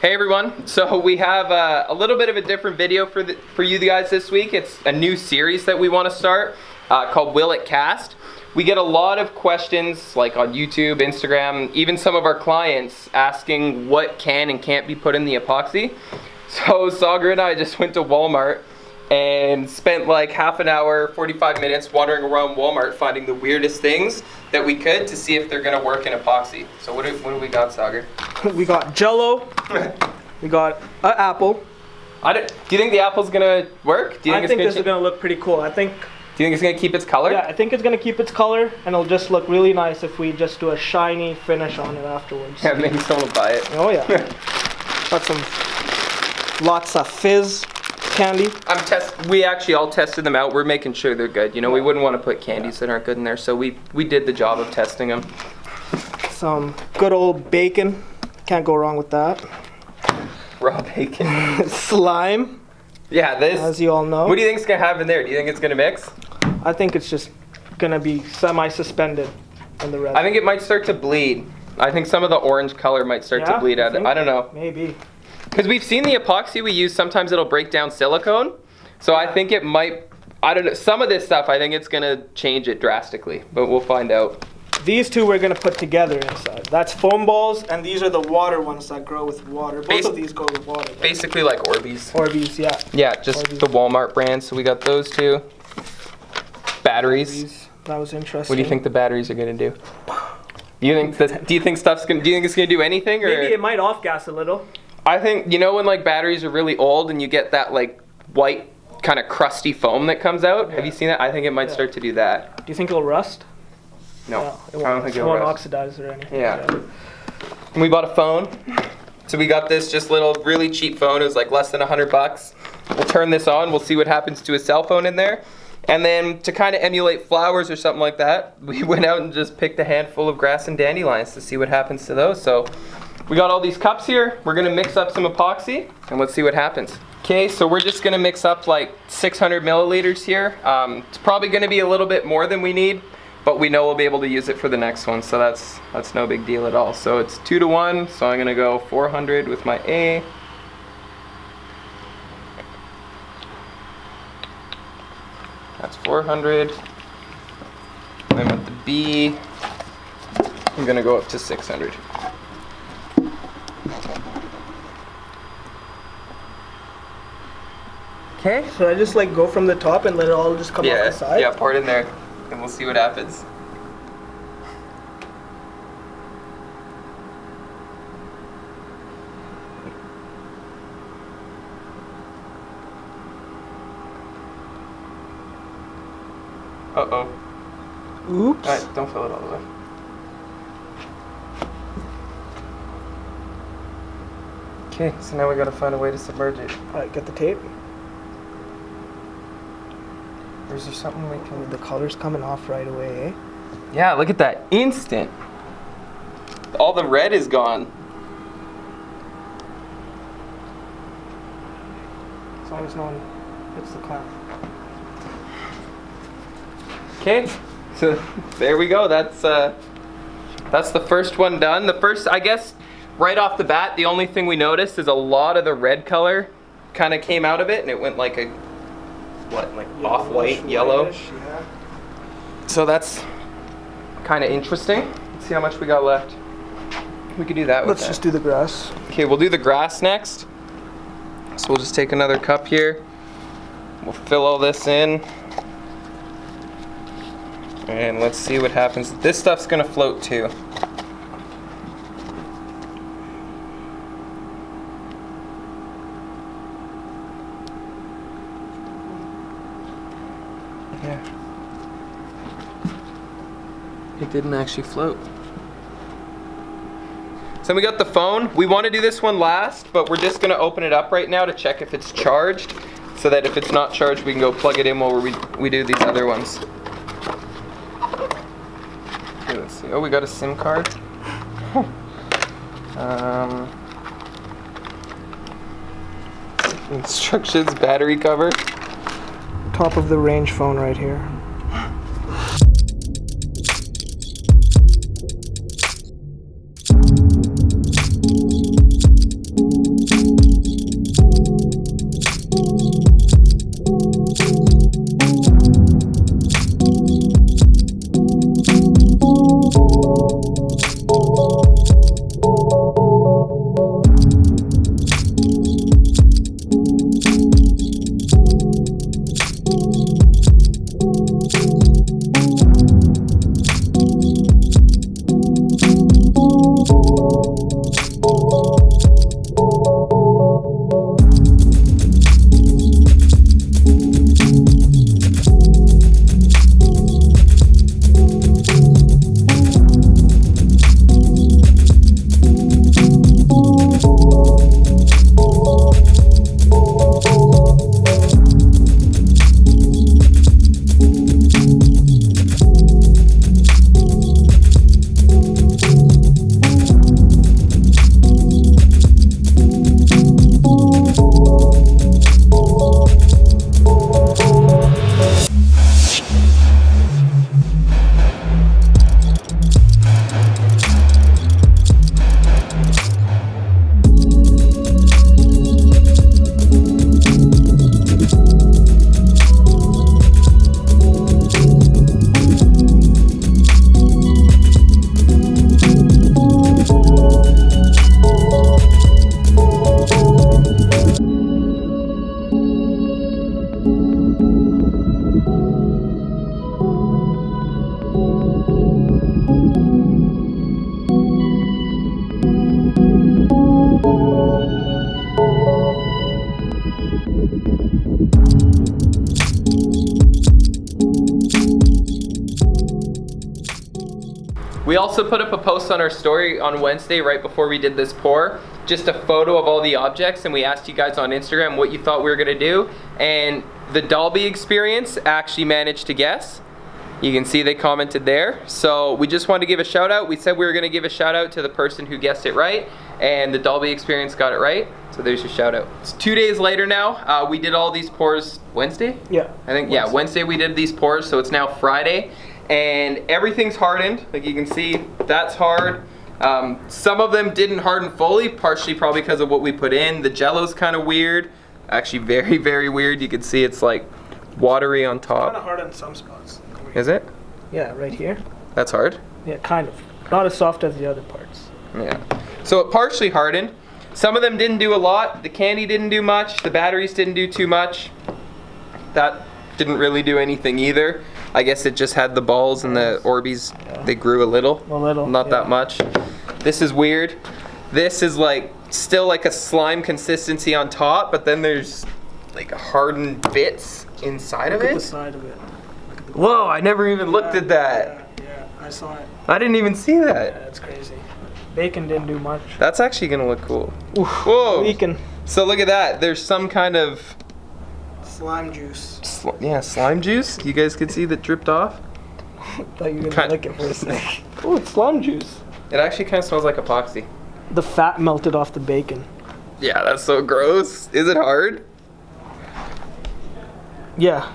Hey everyone, so we have a little bit of a different video for you guys this week. It's a new series that we want to start called Will It Cast? We get a lot of questions like on YouTube, Instagram, even some of our clients asking what can and can't be put in the epoxy. So Sagar and I just went to Walmart and spent like half an hour, 45 minutes wandering around Walmart finding the weirdest things that we could to see if they're gonna work in epoxy. So what do we got, Sagar? We got Jello. We got an apple. Do you think the apple's gonna work? Do you I think this is gonna look pretty cool. Do you think it's gonna keep its color? Yeah, I think it's gonna keep its color, and it'll just look really nice if we just do a shiny finish on it afterwards. Yeah, maybe someone will buy it. Oh yeah. Got lots of fizz candy. We actually all tested them out. We're making sure they're good. You know, we wouldn't want to put candies that aren't good in there, so we did the job of testing them. Some good old bacon. Can't go wrong with that. Raw bacon. Slime. Yeah, this. As you all know. What do you think it's gonna have in there? Do you think it's gonna mix? I think it's just gonna be semi-suspended in the resin. I think it might start to bleed. I think some of the orange color might start to bleed out. I don't know. Maybe. Because we've seen the epoxy we use, sometimes it'll break down silicone. So I think it might, I don't know, some of this stuff, I think it's gonna change it drastically, but we'll find out. These two we're gonna put together inside. That's foam balls, and these are the water ones that grow with water. Both of these go with water. Right? Basically like Orbeez. Orbeez, yeah. Yeah, just Orbeez. The Walmart brand, so we got those two. Batteries. That was interesting. What do you think the batteries are gonna do? Do you think it's gonna do anything? Or? Maybe it might off-gas a little. I think, you know when like batteries are really old and you get that like white kind of crusty foam that comes out? Yeah. Have you seen that? I think it might start to do that. Do you think it'll rust? No, it won't, it won't oxidize or anything. Yeah. And we bought a phone. So we got this just little really cheap phone. It was like less than $100. We'll turn this on. We'll see what happens to a cell phone in there. And then to kind of emulate flowers or something like that, we went out and just picked a handful of grass and dandelions to see what happens to those. So we got all these cups here. We're gonna mix up some epoxy and let's see what happens. Okay, so we're just gonna mix up like 600 milliliters here. It's probably gonna be a little bit more than we need, but we know we'll be able to use it for the next one, so that's no big deal at all. So it's 2-to-1, so I'm gonna go 400 with my A. That's 400. And then with the B, I'm gonna go up to 600. Okay. So I just like go from the top and let it all just come off the side? Yeah, pour it in there and we'll see what happens. Uh-oh. Oops. Alright, don't fill it all the way. Okay, so now we gotta find a way to submerge it. Alright, get the tape. Or is there something we can... The color's coming off right away, eh? Yeah, look at that. Instant. All the red is gone. As long as no one hits the clamp. Okay, so there we go. That's the first one done. The first, I guess, right off the bat, the only thing we noticed is a lot of the red color kind of came out of it, and it went like a, what, like off-white, yellow? Yeah. So that's kind of interesting. Let's see how much we got left. We could do that with Let's just do the grass. Okay, we'll do the grass next. So we'll just take another cup here. We'll fill all this in. And let's see what happens. This stuff's gonna float too. Yeah. It didn't actually float. So we got the phone. We want to do this one last, but we're just gonna open it up right now to check if it's charged, so that if it's not charged, we can go plug it in while we do these other ones. Okay, let's see. Oh, we got a SIM card. Instructions, battery cover. Top of the range phone right here. We also put up a post on our story on Wednesday right before we did this pour, just a photo of all the objects, and we asked you guys on Instagram what you thought we were gonna do, and the Dolby Experience actually managed to guess. You can see they commented there. So we just wanted to give a shout out. We said we were gonna give a shout out to the person who guessed it right, and the Dolby Experience got it right. So there's your shout out. It's 2 days later now. We did all these pours Wednesday? Yeah. I think, yeah, Wednesday we did these pours, so it's now Friday. And everything's hardened. Like you can see, that's hard. Some of them didn't harden fully, partially probably because of what we put in. The jello's kind of weird. Actually very, very weird. You can see it's like watery on top. Kind of hard on some spots. Is it? Yeah, right here. That's hard? Yeah, kind of. Not as soft as the other parts. Yeah. So it partially hardened. Some of them didn't do a lot. The candy didn't do much. The batteries didn't do too much. That didn't really do anything either. I guess it just had the balls and the Orbeez, yeah. They grew a little. A little. Not yeah. that much. This is weird. This is like still like a slime consistency on top, but then there's like hardened bits inside of it. Look at the side of it. Whoa, I never even looked at that. Yeah, I saw it. I didn't even see that. Yeah, that's crazy. Bacon didn't do much. That's actually gonna look cool. Oof, whoa. Bacon. So look at that. There's some kind of slime juice. Yeah, slime juice. You guys could see that dripped off. I thought you were gonna lick it for a sec. Oh, it's slime juice. It actually kind of smells like epoxy. The fat melted off the bacon. Yeah, that's so gross. Is it hard? Yeah.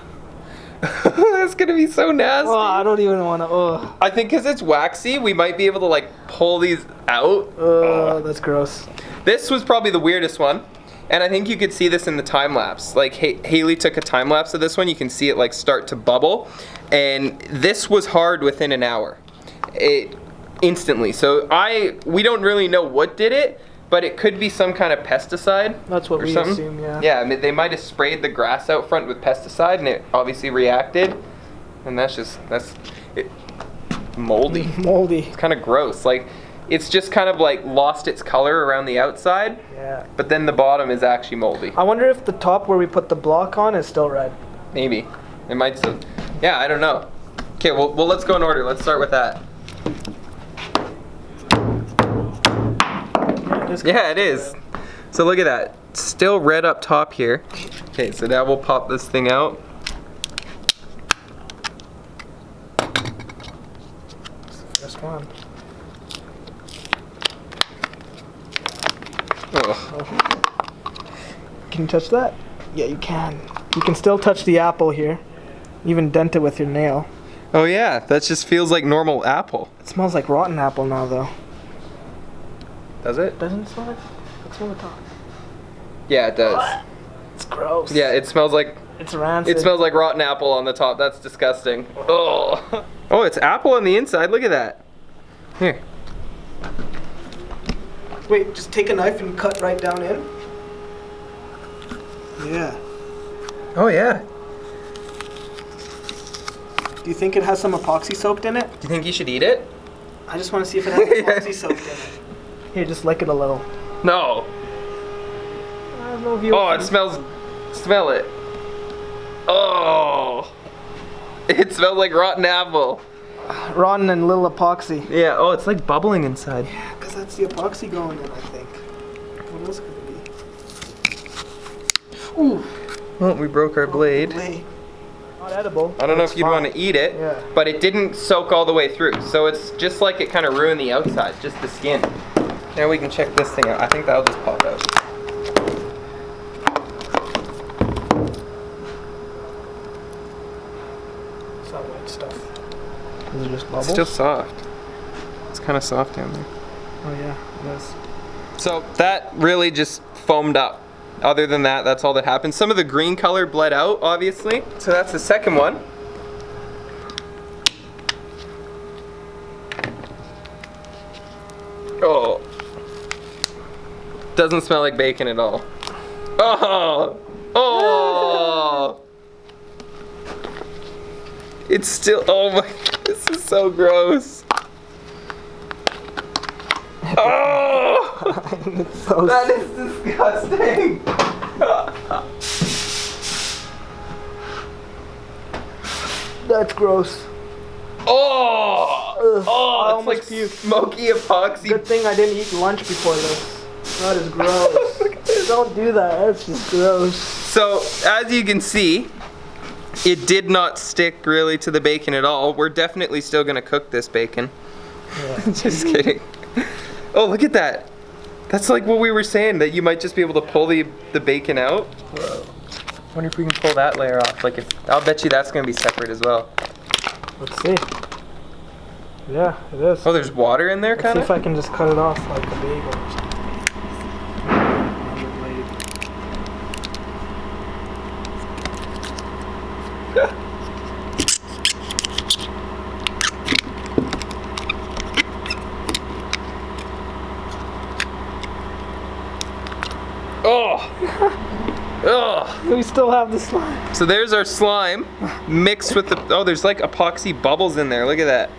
That's gonna be so nasty. Oh, I don't even want to. Oh. I think because it's waxy, we might be able to like pull these out. Oh, that's gross. This was probably the weirdest one. And I think you could see this in the time lapse. Like Haley took a time lapse of this one. You can see it like start to bubble. And this was hard within an hour. Instantly. So we don't really know what did it, but it could be some kind of pesticide. That's what we assume, yeah. Yeah, I mean, they might have sprayed the grass out front with pesticide and it obviously reacted. And that's moldy. Moldy. It's kind of gross. Like, it's just kind of like lost its color around the outside. Yeah. But then the bottom is actually moldy. I wonder if the top where we put the block on is still red. Maybe. It might still. Yeah, I don't know. Okay, well, let's go in order. Let's start with that. Yeah, it is. So look at that. Still red up top here. Okay, so now we'll pop this thing out. It's the first one. Oh. Can you touch that? Yeah, you can. You can still touch the apple here. Even dent it with your nail. Oh yeah, that just feels like normal apple. It smells like rotten apple now, though. Does it? Doesn't it smell like? Let's smell the top. Yeah, it does. It's gross. Yeah, it smells like. It's rancid. It smells like rotten apple on the top. That's disgusting. Oh. Oh, it's apple on the inside. Look at that. Here. Wait, just take a knife and cut right down in. Yeah. Oh yeah. Do you think it has some epoxy soaked in it? Do you think you should eat it? I just want to see if it has epoxy soaked in it. Here, just lick it a little. No. I don't know if you. Oh, it smells. Smell it. Oh. It smells like rotten apple. Rotten and little epoxy. Yeah. Oh, it's like bubbling inside. Yeah, because that's the epoxy going in, I think. What else could it be? Ooh. Well, we broke our blade. Not edible. I don't know if you'd want to eat it, yeah. But it didn't soak all the way through. So it's just like it kind of ruined the outside, just the skin. Now we can check this thing out. I think that'll just pop out. It's not white stuff. Is it just bubbles? It's still soft. It's kind of soft down there. Oh yeah, it is. So that really just foamed up. Other than that, that's all that happened. Some of the green color bled out, obviously. So that's the second one. Oh. Doesn't smell like bacon at all. Oh. Oh. It's still, oh my, this is so gross. Oh! It's so That is disgusting. That's gross. Oh! Ugh, I Oh, it's like almost puked. smoky epoxy. Good thing I didn't eat lunch before this. That is gross. Don't do that. That's just gross. So, as you can see, it did not stick really to the bacon at all. We're definitely still gonna cook this bacon. Yeah. Just kidding. Oh, look at that. That's like what we were saying, that you might just be able to pull the bacon out. Whoa. I wonder if we can pull that layer off. Like, I'll bet you that's gonna be separate as well. Let's see. Yeah, it is. Oh, there's water in there, Let's kind see of? if I can just cut it off like a bagel or something. Oh! Oh! We still have the slime. So there's our slime mixed with the, oh, there's like epoxy bubbles in there. Look at that.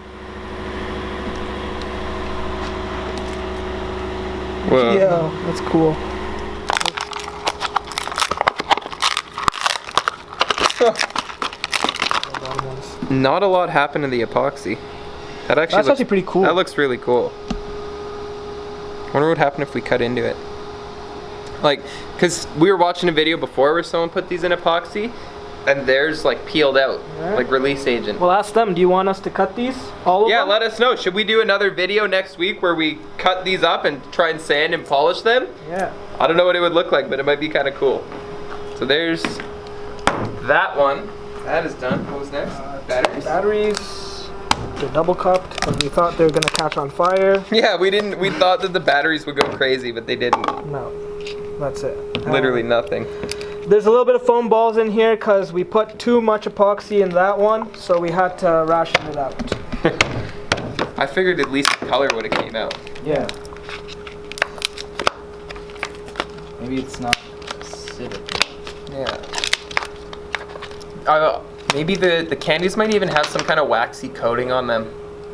Whoa. Yeah, that's cool. Not a lot happened to the epoxy. That actually That's looks, actually pretty cool. That looks really cool. Wonder what happened if we cut into it. Like, cause we were watching a video before where someone put these in epoxy, and theirs like peeled out, like release agent. Well, ask them. Do you want us to cut these? All of them? Yeah, let us know. Should we do another video next week where we cut these up and try and sand and polish them? Yeah. I don't know what it would look like, but it might be kind of cool. So there's that one. That is done. What was next? Batteries. Batteries. They're double cupped because we thought they were gonna catch on fire. Yeah, we didn't. We thought that the batteries would go crazy, but they didn't. No, that's it. Literally nothing. There's a little bit of foam balls in here because we put too much epoxy in that one, so we had to ration it out. I figured at least the color would have came out. Yeah. Maybe it's not acidic. Yeah. Maybe the candies might even have some kind of waxy coating on them.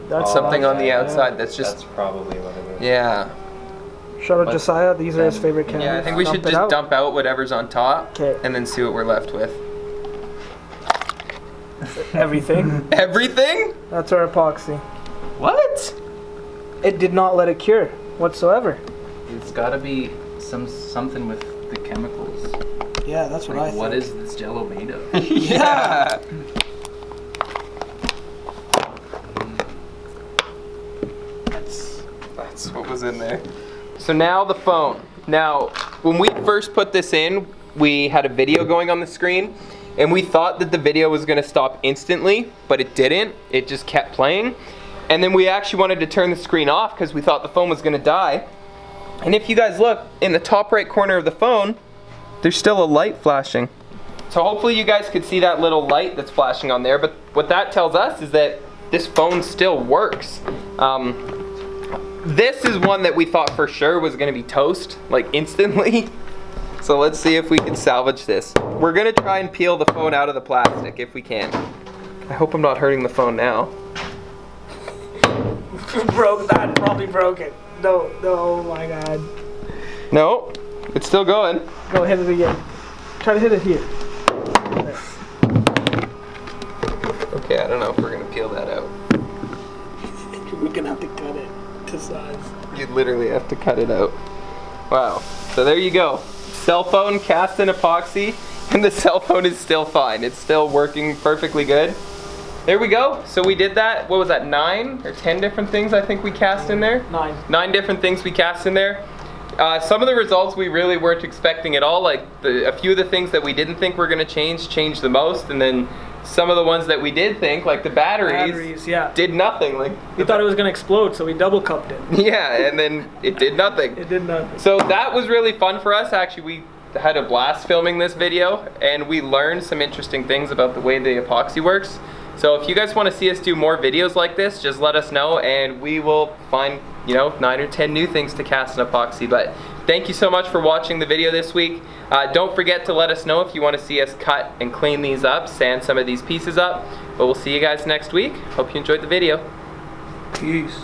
That's Something on the yeah. outside that's just. That's probably what it is. Yeah. Shout out But Josiah. These are his favorite candies. Yeah, I think we should just dump out whatever's on top 'Kay. and then see what we're left with. Everything. Everything? That's our epoxy. What? It did not let it cure whatsoever. It's gotta be something with the chemicals. Yeah, that's what I Like, think. what is this Jello made of? Yeah. That's what was in there. So now the phone. Now, when we first put this in, we had a video going on the screen, and we thought that the video was gonna stop instantly, but it didn't. It just kept playing. And then we actually wanted to turn the screen off because we thought the phone was gonna die. And if you guys look, in the top right corner of the phone, there's still a light flashing. So hopefully you guys could see that little light that's flashing on there, but what that tells us is that this phone still works. This is one that we thought for sure was gonna be toast, like instantly. So let's see if we can salvage this. We're gonna try and peel the phone out of the plastic if we can. I hope I'm not hurting the phone now. Broke that. Probably broke it. No, oh my god. No, it's still going. Go hit it again. Try to hit it here. There. Okay, I don't know if we're gonna peel that out. We're gonna have to cut it to size. You literally have to cut it out. Wow. So there you go. Cell phone cast in epoxy, and the cell phone is still fine. It's still working perfectly good. There we go. So we did that. What was that, 9 or 10 different things I think we cast in there? 9. 9 different things we cast in there. Some of the results we really weren't expecting at all. Like a few of the things that we didn't think were gonna change the most, and then some of the ones that we did think, like the batteries Yeah. did nothing. Like We thought it was gonna explode, so we double cupped it. yeah, and then it did nothing. It did nothing. So that was really fun for us. Actually, we had a blast filming this video, and we learned some interesting things about the way the epoxy works. So if you guys want to see us do more videos like this, just let us know, and we will find, 9 or 10 new things to cast in epoxy. But thank you so much for watching the video this week. Don't forget to let us know if you want to see us cut and clean these up, sand some of these pieces up. But we'll see you guys next week. Hope you enjoyed the video. Peace.